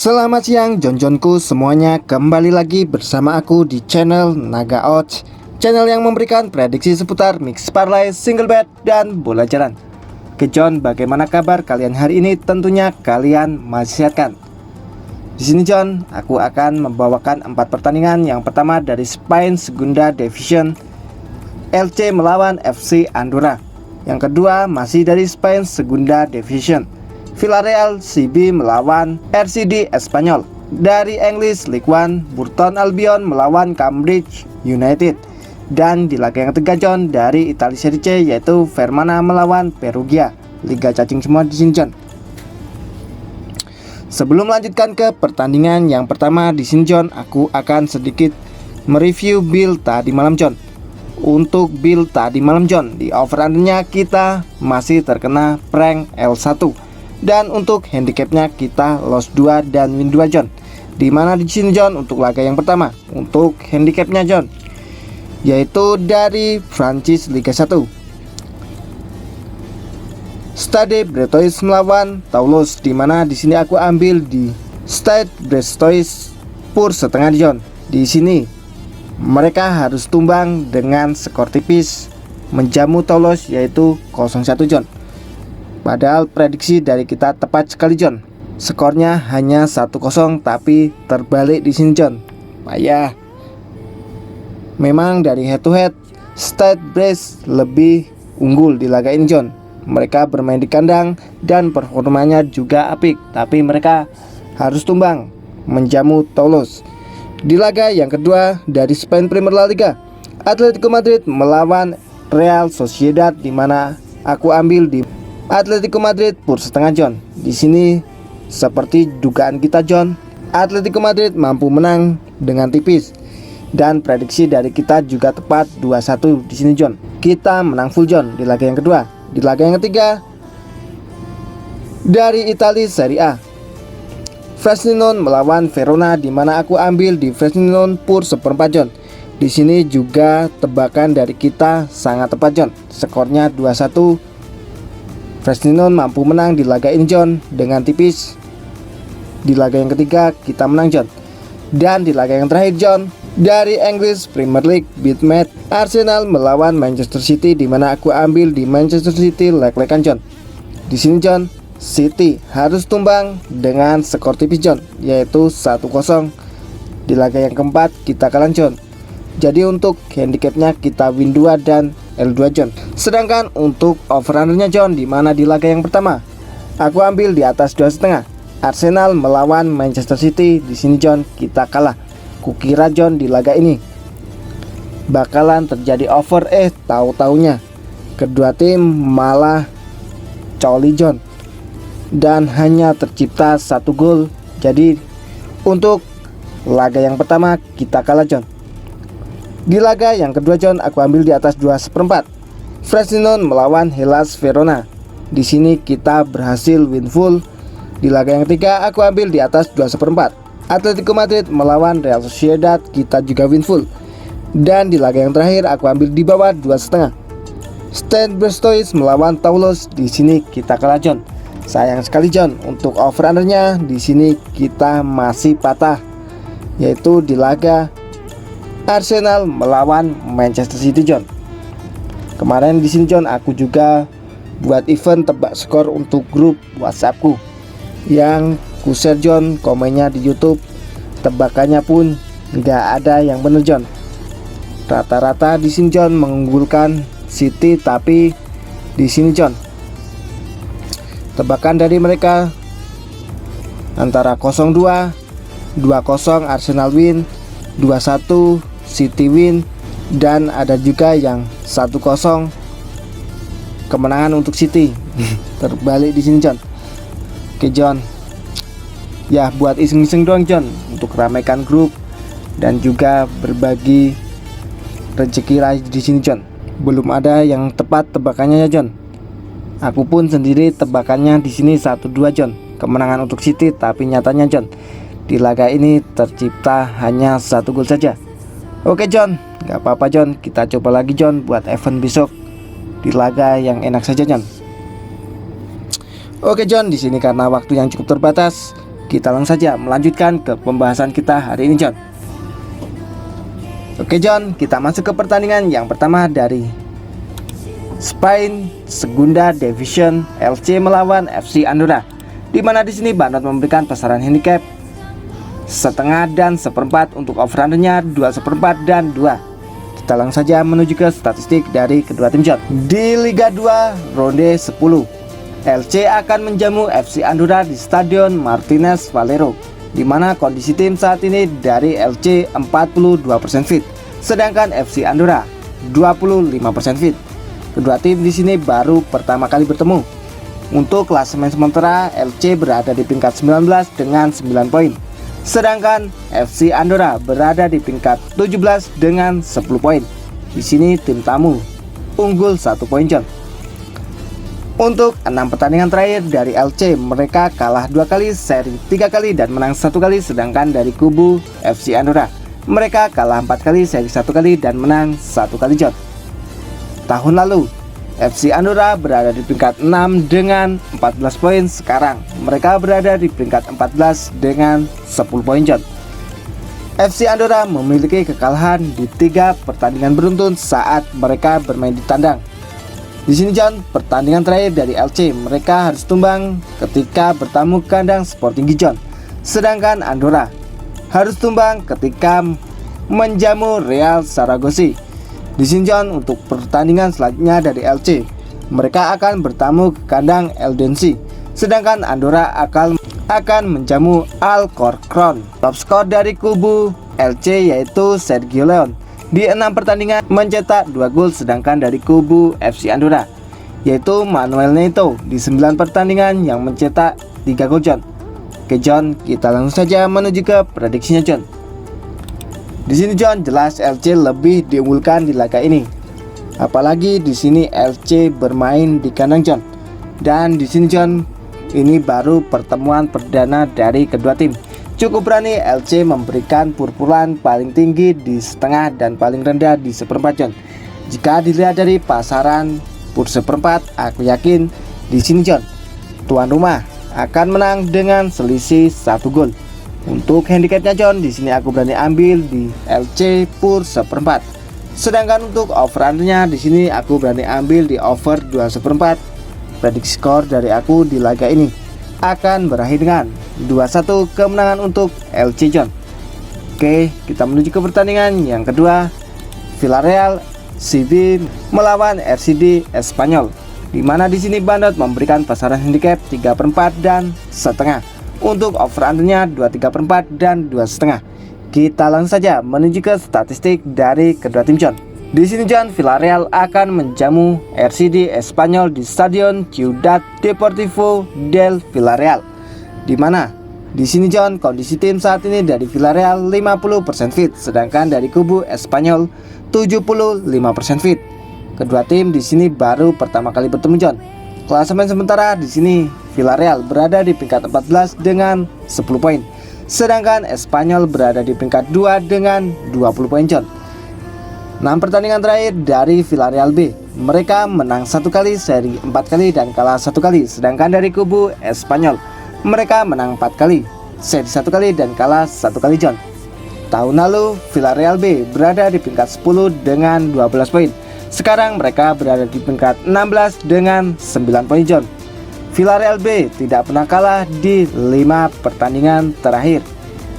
Selamat siang Jon-Jonku semuanya, kembali lagi bersama aku di channel Naga Odds, channel yang memberikan prediksi seputar mix parlay, single bet, dan bola jalan. Oke Jon, bagaimana kabar kalian hari ini? Tentunya kalian masih sehat kan? Di sini Jon, aku akan membawakan 4 pertandingan. Yang pertama dari Spain Segunda Division, LC melawan FC Andorra. Yang kedua masih dari Spain Segunda Division, Villarreal CB melawan RCD Espanyol. Dari English League One, Burton Albion melawan Cambridge United. Dan di laga yang ketiga John, dari Italia Serie C, yaitu Verona melawan Perugia. Liga cacing semua di sini John. Sebelum melanjutkan ke pertandingan yang pertama di sini John, aku akan sedikit mereview build tadi malam John. Untuk build tadi malam John, di over-undernya kita masih terkena prank L1. Dan untuk handicapnya kita loss 2 dan win 2 John. Dimana di sini John, untuk laga yang pertama, untuk handicapnya John, yaitu dari Prancis Liga 1, Stade Brestois melawan Toulouse. Dimana di sini aku ambil di Stade Brestois pur setengah John. Di sini mereka harus tumbang dengan skor tipis menjamu Toulouse, yaitu 0-1 John. Padahal prediksi dari kita tepat sekali John. Skornya hanya 1-0 tapi terbalik di sini John. Payah. Memang dari head to head Stade Brest lebih unggul di laga ini John. Mereka bermain di kandang dan performanya juga apik, tapi mereka harus tumbang menjamu Toulouse. Di laga yang kedua dari Spain Premier La Liga, Atletico Madrid melawan Real Sociedad, di mana aku ambil di Atletico Madrid pur setengah John. Di sini seperti dugaan kita John, Atletico Madrid mampu menang dengan tipis. Dan prediksi dari kita juga tepat, 2-1 di sini John. Kita menang full John di laga yang kedua. Di laga yang ketiga dari Italia Serie A, Frosinone melawan Verona, di mana aku ambil di Frosinone pur seperempat John. Di sini juga tebakan dari kita sangat tepat John. Skornya 2-1. Frosinone mampu menang di laga ini John dengan tipis. Di laga yang ketiga kita menang John. Dan di laga yang terakhir John, dari English Premier League Bitmap, Arsenal melawan Manchester City, di mana aku ambil di Manchester City leg-legan John. Di sini John, City harus tumbang dengan skor tipis John, yaitu 1-0. Di laga yang keempat kita kalah John. Jadi untuk handicapnya kita win 2 dan L2 John. Sedangkan untuk over-undernya John, di mana di laga yang pertama aku ambil di atas 2,5 Arsenal melawan Manchester City. Di sini John kita kalah. Kukira John di laga ini bakalan terjadi over, tahu-taunya kedua tim malah coli John, dan hanya tercipta 1 gol. Jadi untuk laga yang pertama kita kalah John. Di laga yang kedua John, aku ambil di atas 2/4 Frosinone melawan Hellas Verona. Di sini kita berhasil win full. Di laga yang ketiga aku ambil di atas 2/4 Atletico Madrid melawan Real Sociedad. Kita juga win full. Dan di laga yang terakhir aku ambil di bawah 2,5 Stade Brestois melawan Toulouse. Di sini kita kalah John. Sayang sekali John, untuk over-undernya di sini kita masih patah, yaitu di laga Arsenal melawan Manchester City John. Kemarin di sini John, aku juga buat event tebak skor untuk grup WhatsAppku yang ku share John, komennya di YouTube. Tebakannya pun nggak ada yang bener John. Rata-rata di sini John mengunggulkan City, tapi di sini John tebakan dari mereka antara 0-2, 2-0 Arsenal win, 2-1 City win, dan ada juga yang 1-0 kemenangan untuk City. Terbalik di sini John. Oke John, ya buat iseng-iseng doang John, untuk ramaikan grup dan juga berbagi rezeki di sini John. Belum ada yang tepat tebakannya ya John. Aku pun sendiri tebakannya di sini 1-2 John, kemenangan untuk City, tapi nyatanya John di laga ini tercipta hanya 1 gol saja. Oke John, gak apa-apa John, kita coba lagi John buat event besok di laga yang enak saja John. Oke John, di sini karena waktu yang cukup terbatas, kita langsung saja melanjutkan ke pembahasan kita hari ini, John. Oke, John, kita masuk ke pertandingan yang pertama dari Spain Segunda Division LC melawan FC Andorra, di mana di sini Bandot memberikan pasaran handicap setengah dan seperempat untuk over-undernya 2/4 dan 2. Kita langsung saja menuju ke statistik dari kedua tim, John. Di Liga 2 ronde 10, LC akan menjamu FC Andorra di Stadion Martínez Valero, di mana kondisi tim saat ini dari LC 42% fit, sedangkan FC Andorra 25% fit. Kedua tim di sini baru pertama kali bertemu. Untuk klasemen sementara, LC berada di peringkat 19 dengan 9 poin, sedangkan FC Andorra berada di peringkat 17 dengan 10 poin. Di sini tim tamu unggul 1 poin, John. Untuk 6 pertandingan terakhir dari LC, mereka kalah 2 kali, seri 3 kali dan menang 1 kali, sedangkan dari kubu FC Andorra, mereka kalah 4 kali, seri 1 kali dan menang 1 kali, John. Tahun lalu FC Andorra berada di peringkat 6 dengan 14 poin. Sekarang mereka berada di peringkat 14 dengan 10 poin, John. FC Andorra memiliki kekalahan di 3 pertandingan beruntun saat mereka bermain di tandang. Di sini, John, pertandingan terakhir dari LC, mereka harus tumbang ketika bertamu kandang Sporting Gijon, sedangkan Andorra harus tumbang ketika menjamu Real Saragossa. Di sini, John, untuk pertandingan selanjutnya dari LC, mereka akan bertamu ke kandang Eldense, sedangkan Andorra akan menjamu Alcorcón. Top skor dari kubu LC yaitu Sergio León di 6 pertandingan mencetak 2 gol, sedangkan dari kubu FC Andorra yaitu Manuel Neto di 9 pertandingan yang mencetak 3 gol, John. Oke, John, kita langsung saja menuju ke prediksinya, John. Di sini, John, jelas LC lebih diunggulkan di laga ini. Apalagi di sini LC bermain di kandang, John. Dan di sini, John, ini baru pertemuan perdana dari kedua tim. Cukup berani LC memberikan purpuran paling tinggi di setengah dan paling rendah di seperempat, John. Jika dilihat dari pasaran pur seperempat, aku yakin di sini, John, tuan rumah akan menang dengan selisih 1 gol. Untuk handicapnya, John, di sini aku berani ambil di LC pur seperempat. Sedangkan untuk over-undernya di sini aku berani ambil di over 2/4. Prediksi skor dari aku di laga ini akan berakhir dengan 2-1 kemenangan untuk LC, John. Oke, kita menuju ke pertandingan yang kedua. Villarreal CB melawan RCD Espanyol, di mana di sini Bandot memberikan pasaran handicap 3/4 dan setengah. Untuk over-undernya 2/3/4 dan 2,5. Kita langsung saja menuju ke statistik dari kedua tim, John. Di sini, John, Villarreal akan menjamu RCD Espanyol di Stadion Ciudad Deportivo del Villarreal, di mana di sini, John, kondisi tim saat ini dari Villarreal 50% fit, sedangkan dari kubu Espanyol 75% fit. Kedua tim di sini baru pertama kali bertemu, John. Klasemen sementara di sini Villarreal berada di peringkat 14 dengan 10 poin, sedangkan Espanyol berada di peringkat 2 dengan 20 poin, John. 6 pertandingan terakhir dari Villarreal B, mereka menang 1 kali, seri 4 kali dan kalah 1 kali, sedangkan dari kubu Espanyol mereka menang 4 kali, seri 1 kali dan kalah 1 kali, John. Tahun lalu Villarreal B berada di peringkat 10 dengan 12 poin. Sekarang mereka berada di peringkat 16 dengan 9 poin, John. Villarreal B tidak pernah kalah di 5 pertandingan terakhir.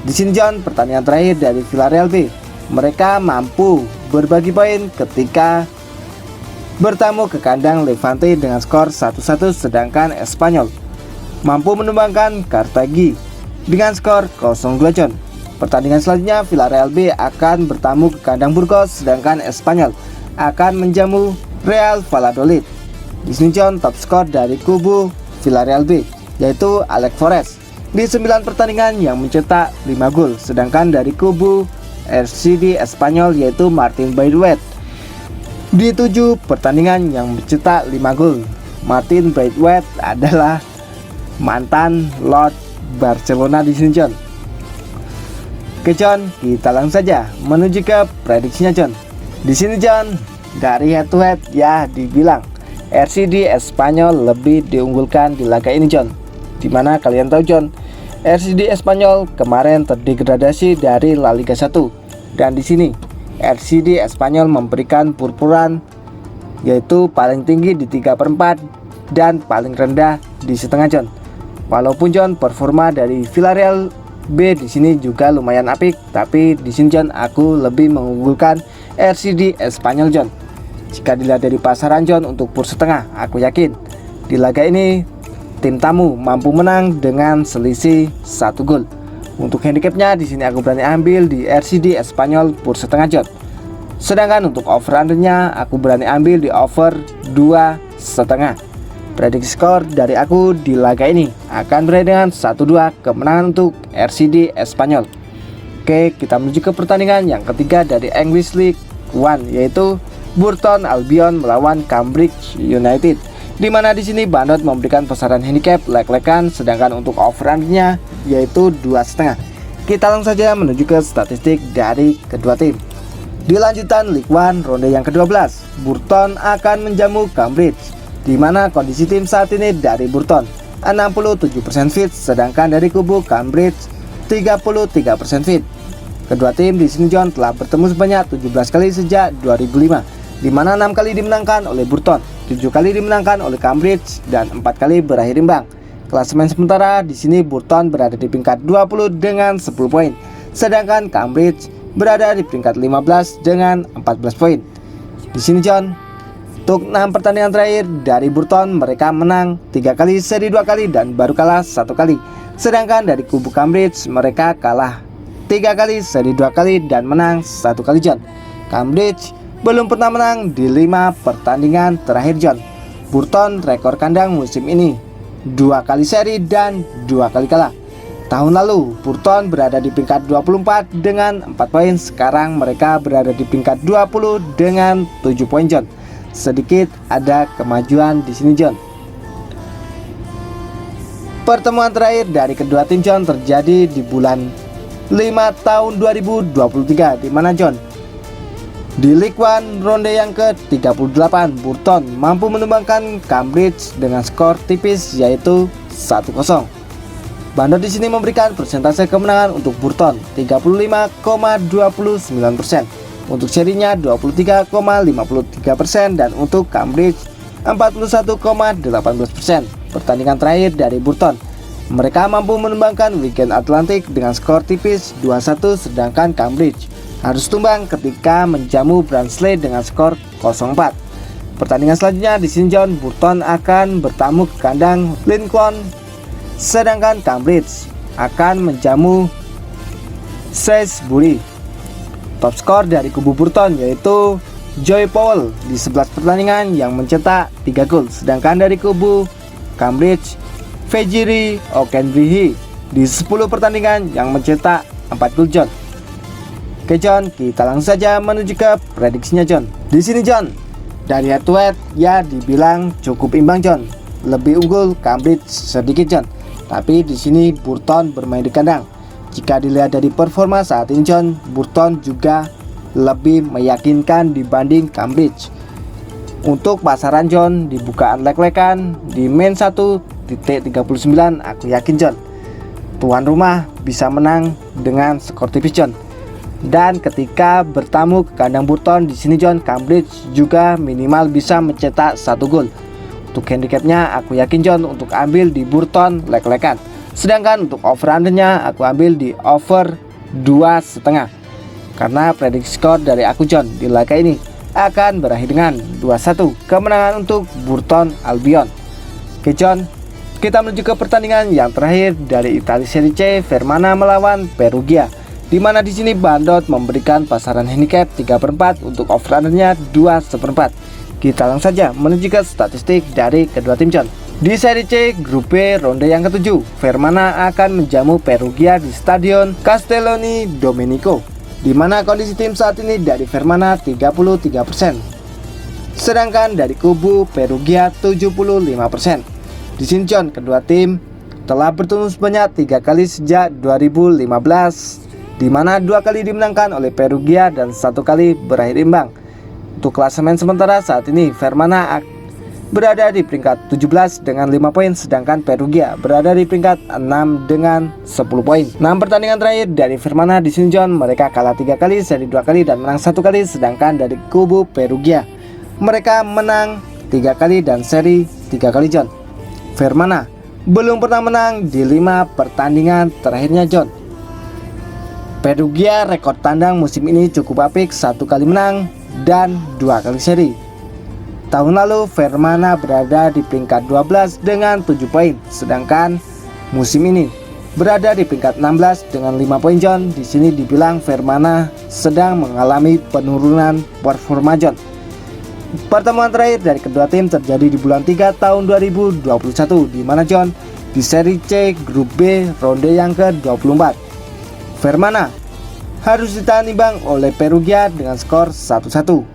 Di sini, John, pertandingan terakhir dari Villarreal B, mereka mampu berbagi poin ketika bertamu ke kandang Levante dengan skor 1-1, sedangkan Espanyol mampu menumbangkan Cartagi dengan skor 0-2, John. Pertandingan selanjutnya Villarreal B akan bertamu ke kandang Burgos, sedangkan Espanyol akan menjamu Real Valladolid. Di sini, John, top skor dari kubu Villarreal B yaitu Alex Forest di 9 pertandingan yang mencetak 5 gol, sedangkan dari kubu RCD Espanyol yaitu Martin Braithwaite di 7 pertandingan yang mencetak 5 gol. Martin Braithwaite adalah mantan Lord Barcelona di sini, John. Oke, John, kita langsung saja menuju ke prediksinya, John. Di sini, John, dari head to head ya dibilang RCD Espanyol lebih diunggulkan di laga ini, John. Dimana kalian tahu, John, RCD Espanyol kemarin terdegradasi dari La Liga 1 dan di sini RCD Espanyol memberikan purpuran yaitu paling tinggi di 3/4 dan paling rendah di setengah John. Walaupun John performa dari Villarreal B di sini juga lumayan apik, tapi di sini John aku lebih mengunggulkan RCD Espanyol John. Jika dilihat dari pasaran John untuk pur setengah, aku yakin di laga ini tim tamu mampu menang dengan selisih 1 gol. Untuk handicapnya di sini aku berani ambil di RCD Espanyol pur setengah John. Sedangkan untuk over undernya aku berani ambil di over 2,5. Prediksi skor dari aku di laga ini akan berakhir dengan 1-2 kemenangan untuk RCD Espanyol. Oke, kita menuju ke pertandingan yang ketiga dari English League One, yaitu Burton Albion melawan Cambridge United. Di mana di sini Bandot memberikan pasaran handicap lek-lekan, sedangkan untuk over undernya yaitu 2,5. Kita langsung saja menuju ke statistik dari kedua tim. Di lanjutan League One ronde yang ke-12, Burton akan menjamu Cambridge. Di mana kondisi tim saat ini dari Burton 67% fit, sedangkan dari kubu Cambridge 33% fit. Kedua tim di sini John telah bertemu sebanyak 17 kali sejak 2005, di mana 6 kali dimenangkan oleh Burton, 7 kali dimenangkan oleh Cambridge, dan 4 kali berakhir imbang. Klasemen sementara di sini Burton berada di peringkat 20 dengan 10 poin, sedangkan Cambridge berada di peringkat 15 dengan 14 poin. Di sini John, untuk 6 pertandingan terakhir dari Burton, mereka menang 3 kali, seri 2 kali, dan baru kalah 1 kali. Sedangkan dari kubu Cambridge, mereka kalah 3 kali, seri 2 kali, dan menang 1 kali John. Cambridge belum pernah menang di 5 pertandingan terakhir John. Burton rekor kandang musim ini 2 kali seri dan 2 kali kalah. Tahun lalu Burton berada di peringkat 24 dengan 4 poin, sekarang mereka berada di peringkat 20 dengan 7 poin John. Sedikit ada kemajuan di sini John. Pertemuan terakhir dari kedua tim John terjadi di bulan 5 tahun 2023, di mana John di League One ronde yang ke-38 Burton mampu menumbangkan Cambridge dengan skor tipis yaitu 1-0. Bandot di sini memberikan persentase kemenangan untuk Burton 35,29%. Untuk serinya 23,53% dan untuk Cambridge 41,18%. Pertandingan terakhir dari Burton, mereka mampu menumbangkan Wigan Atlantic dengan skor tipis 2-1, sedangkan Cambridge harus tumbang ketika menjamu Barnsley dengan skor 0-4. Pertandingan selanjutnya di sini John, Burton akan bertamu ke kandang Lincoln, sedangkan Cambridge akan menjamu Shrewsbury. Top skor dari kubu Burton yaitu Joy Powell di 11 pertandingan yang mencetak 3 gol, sedangkan dari kubu Cambridge Fejiri Okenbrihi di 10 pertandingan yang mencetak 4 gol John. Oke John, kita langsung saja menuju ke prediksinya John. Di sini John, dari head to head ya dibilang cukup imbang John. Lebih unggul Cambridge sedikit John, tapi di sini Burton bermain di kandang. Jika dilihat dari performa saat ini John, Burton juga lebih meyakinkan dibanding Cambridge. Untuk pasaran John, di bukaan lek-lekan di main 1.39, aku yakin John tuan rumah bisa menang dengan skor tipis John. Dan ketika bertamu ke kandang Burton di sini John, Cambridge juga minimal bisa mencetak 1 gol. Untuk handicapnya aku yakin John untuk ambil di Burton lek-lekan. Sedangkan untuk over undernya aku ambil di over 2,5. Karena prediksi skor dari aku John di laga ini akan berakhir dengan 2-1 kemenangan untuk Burton Albion. Oke John, kita menuju ke pertandingan yang terakhir dari Italia Serie C, Verona melawan Perugia. Di mana di sini Bandot memberikan pasaran handicap 3/4 untuk over undernya 2,4. Kita langsung saja menuju ke statistik dari kedua tim John. Di Serie C Grup B ronde yang ke-7, Verona akan menjamu Perugia di Stadion Castelloni Domenico, di mana kondisi tim saat ini dari Verona 33%, sedangkan dari kubu Perugia 75%. Di sini John, kedua tim telah bertemu sebanyak 3 kali sejak 2015, di mana 2 kali dimenangkan oleh Perugia dan 1 kali berakhir imbang. Untuk klasemen sementara saat ini Verona berada di peringkat 17 dengan 5 poin, sedangkan Perugia berada di peringkat 6 dengan 10 poin. 6 pertandingan terakhir dari Firmana di sini John, mereka kalah 3 kali, seri 2 kali dan menang 1 kali, sedangkan dari kubu Perugia mereka menang 3 kali dan seri 3 kali John. Firmana belum pernah menang di 5 pertandingan terakhirnya John. Perugia rekor tandang musim ini cukup apik, 1 kali menang dan 2 kali seri. Tahun lalu Firmana berada di peringkat 12 dengan 7 poin, sedangkan musim ini berada di peringkat 16 dengan 5 poin John. Di sini dibilang Firmana sedang mengalami penurunan performa John. Pertemuan terakhir dari kedua tim terjadi di bulan 3 tahun 2021, di mana John di seri C grup B ronde yang ke-24. Firmana harus ditahan imbang oleh Perugia dengan skor 1-1.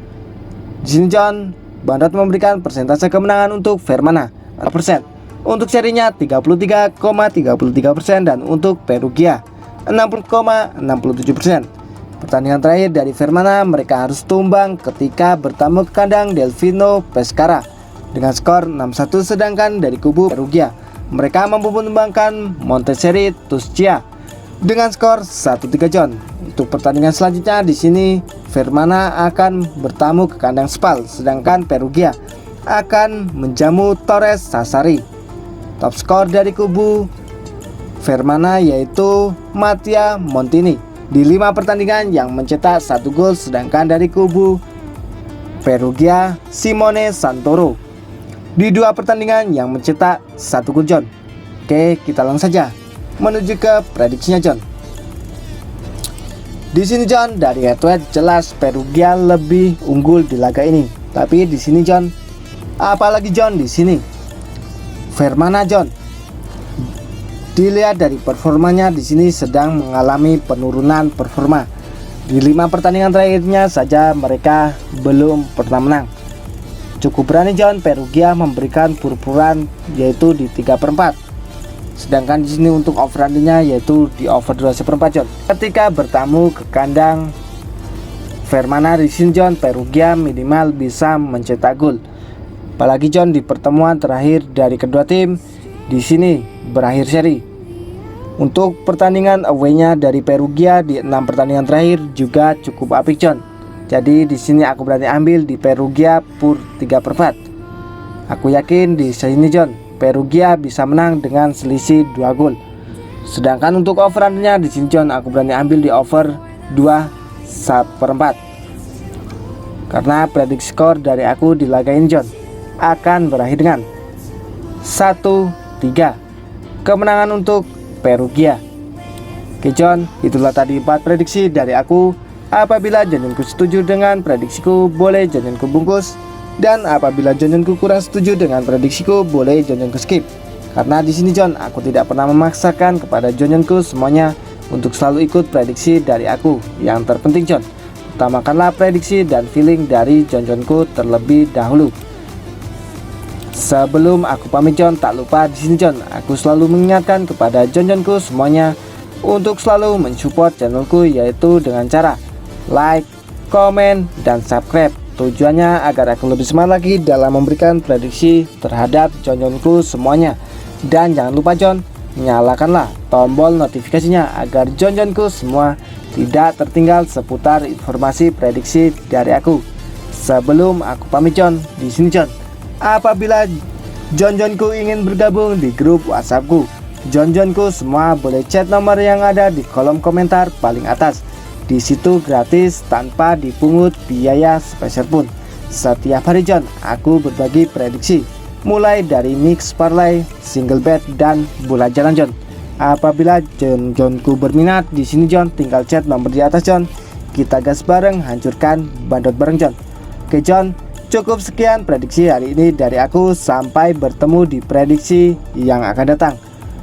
Di sini John, Bandot memberikan persentase kemenangan untuk Firmana 4%, untuk serinya 33,33% dan untuk Perugia 60,67%. Pertandingan terakhir dari Firmana mereka harus tumbang ketika bertamu ke kandang Delfino Pescara dengan skor 6-1, sedangkan dari kubu Perugia mereka mampu menumbangkan Monteseri Tuscia dengan skor 1-3 John. Untuk pertandingan selanjutnya di sini Firmana akan bertamu ke kandang Spal, sedangkan Perugia akan menjamu Torres Sassari. Top skor dari kubu Firmana yaitu Mattia Montini di 5 pertandingan yang mencetak 1 gol, sedangkan dari kubu Perugia Simone Santoro di 2 pertandingan yang mencetak 1 gol John. Oke, kita langsung saja menuju ke prediksinya John. Di sini John, dari head to head jelas Perugia lebih unggul di laga ini. Tapi di sini John, apalagi John di sini Firmana John, dilihat dari performanya di sini sedang mengalami penurunan performa. Di 5 pertandingan terakhirnya saja mereka belum pernah menang. Cukup berani John Perugia memberikan pur-puran yaitu di 3/4. Sedangkan di sini untuk over-nya yaitu di over 2/4 John. Ketika bertamu ke kandang Firmana di sini John, Perugia minimal bisa mencetak gol. Apalagi John di pertemuan terakhir dari kedua tim di sini berakhir seri. Untuk pertandingan away-nya dari Perugia di 6 pertandingan terakhir juga cukup apik John. Jadi di sini aku berani ambil di Perugia pur 3/4. Aku yakin di sini John Perugia bisa menang dengan selisih 2 gol. Sedangkan untuk over-nya di sini John, aku berani ambil di over 2/4. Karena prediksi skor dari aku di laga ini John akan berakhir dengan 1-3 kemenangan untuk Perugia. Oke John, itulah tadi 4 prediksi dari aku. Apabila Jonjonku setuju dengan prediksiku, boleh Jonjonku bungkus. Dan apabila Jonjonku kurang setuju dengan prediksiku, boleh Jonjonku skip. Karena di sini John, aku tidak pernah memaksakan kepada Jonjonku semuanya untuk selalu ikut prediksi dari aku. Yang terpenting John, utamakanlah prediksi dan feeling dari Jonjonku terlebih dahulu. Sebelum aku pamit John, tak lupa di sini John, aku selalu mengingatkan kepada Jonjonku semuanya untuk selalu mensupport channelku, yaitu dengan cara like, komen, dan subscribe. Tujuannya agar aku lebih semangat lagi dalam memberikan prediksi terhadap Jonjonku semuanya. Dan jangan lupa John, nyalakanlah tombol notifikasinya agar Jonjonku semua tidak tertinggal seputar informasi prediksi dari aku. Sebelum aku pamit John, di sini John, apabila Jonjonku ingin bergabung di grup WhatsAppku, Jonjonku semua boleh chat nomor yang ada di kolom komentar paling atas. Di situ gratis tanpa dipungut biaya sepeser pun. Setiap hari John, aku berbagi prediksi mulai dari mix parlay, single bet, dan bola jalan John. Apabila Jonku berminat di sini John, tinggal chat nomor di atas John. Kita gas bareng, hancurkan bandot bareng John. Oke John, cukup sekian prediksi hari ini dari aku. Sampai bertemu di prediksi yang akan datang.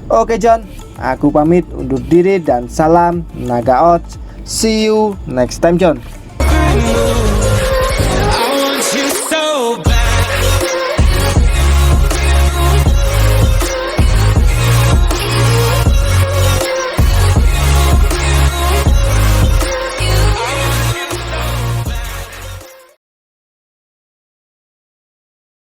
Oke John, aku pamit undur diri dan salam Naga Odds. See you next time John.